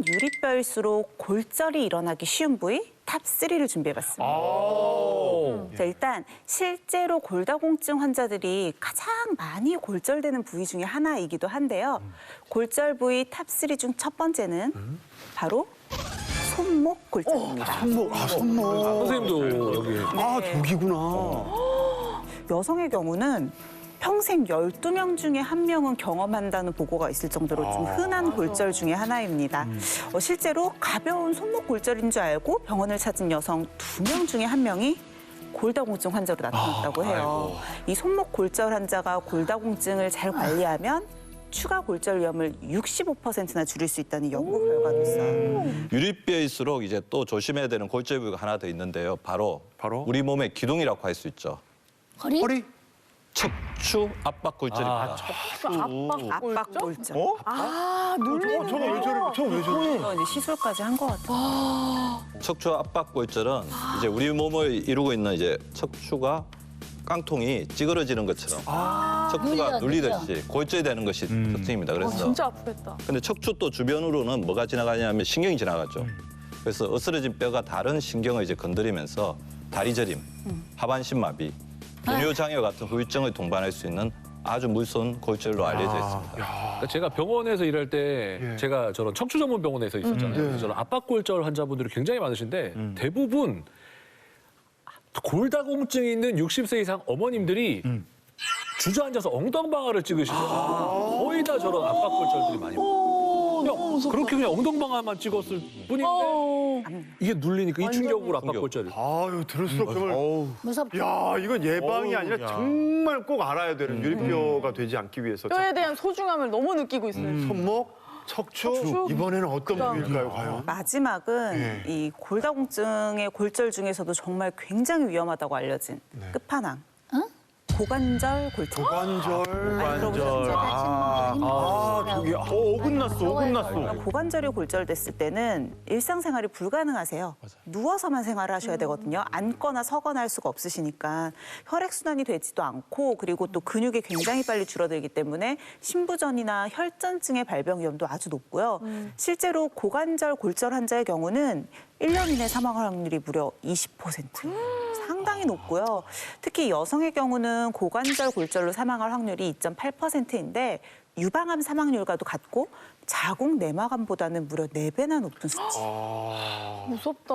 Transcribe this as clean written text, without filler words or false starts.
유리뼈일수록 골절이 일어나기 쉬운 부위 탑3를 준비해봤습니다. 자, 일단 실제로 골다공증 환자들이 가장 많이 골절되는 부위 중에 하나이기도 한데요. 골절 부위 탑3 중 첫 번째는 바로 손목 골절입니다. 손목. 선생님도 여기. 저기구나. 여성의 경우는 평생 12명 중에 1명은 경험한다는 보고가 있을 정도로 좀 흔한 골절 중에 하나입니다. 실제로 가벼운 손목 골절인 줄 알고 병원을 찾은 여성 2명 중에 1명이 골다공증 환자로 나타났다고 해요. 이 손목 골절 환자가 골다공증을 잘 관리하면 추가 골절 위험을 65%나 줄일 수 있다는 연구 결과도 있어요. 유리뼈일수록 이제 또 조심해야 되는 골절 부위가 하나 더 있는데요. 바로 우리 몸의 기둥이라고 할 수 있죠. 허리? 척추 압박 골절입니다. 압박 골절. 저거 왜 저래? 저거 왜 저래? 이제 시술까지 한 것 같아요. 척추 압박 골절은 이제 우리 몸을 이루고 있는 이제 척추가 깡통이 찌그러지는 것처럼 척추가 눌리듯이 골절이 되는 것이 특징입니다. 그래서 진짜 아프겠다. 근데 척추 또 주변으로는 뭐가 지나가냐면 신경이 지나가죠. 그래서 으스러진 뼈가 다른 신경을 이제 건드리면서 다리 저림, 하반신 마비, 기뇨 장애 같은 후유증을 동반할 수 있는 아주 무서운 골절로 알려져 있습니다. 그러니까 제가 병원에서 일할 때 제가 저런 척추 전문 병원에서 있었잖아요. 그래서 저런 압박골절 환자분들이 굉장히 많으신데 대부분 골다공증이 있는 60세 이상 어머님들이 주저앉아서 엉덩방아를 찍으시고 거의 다 저런 압박골절들이 많이 그냥 그렇게 그냥 엉덩방아만 찍었을 뿐인데 이게 눌리니까 이 충격으로 압박골절이. 아유, 들을수록 정말. 무섭다. 야, 이건 예방이 아니라 정말 꼭 알아야 되는 유리뼈가 되지 않기 위해서. 뼈에 대한 소중함을 너무 느끼고 있어요. 손목, 척추. 이번에는 어떤 부위일까요, 과연? 마지막은 이 골다공증의 골절 중에서도 정말 굉장히 위험하다고 알려진 끝판왕. 고관절 골절. 관절. 많이 들어보셨죠? 저기, 어긋났어. 고관절이 골절됐을 때는 일상생활이 불가능하세요. 누워서만 생활을 하셔야 되거든요. 앉거나 서거나 할 수가 없으시니까 혈액순환이 되지도 않고 그리고 또 근육이 굉장히 빨리 줄어들기 때문에 신부전이나 혈전증의 발병 위험도 아주 높고요. 실제로 고관절 골절 환자의 경우는 1년 이내 사망 확률이 무려 20%. 상당히 높고요. 특히 여성의 경우는 고관절 골절로 사망할 확률이 2.8%인데 유방암 사망률과도 같고 자궁 내막암보다는 무려 4배나 높은 수치. 무섭다.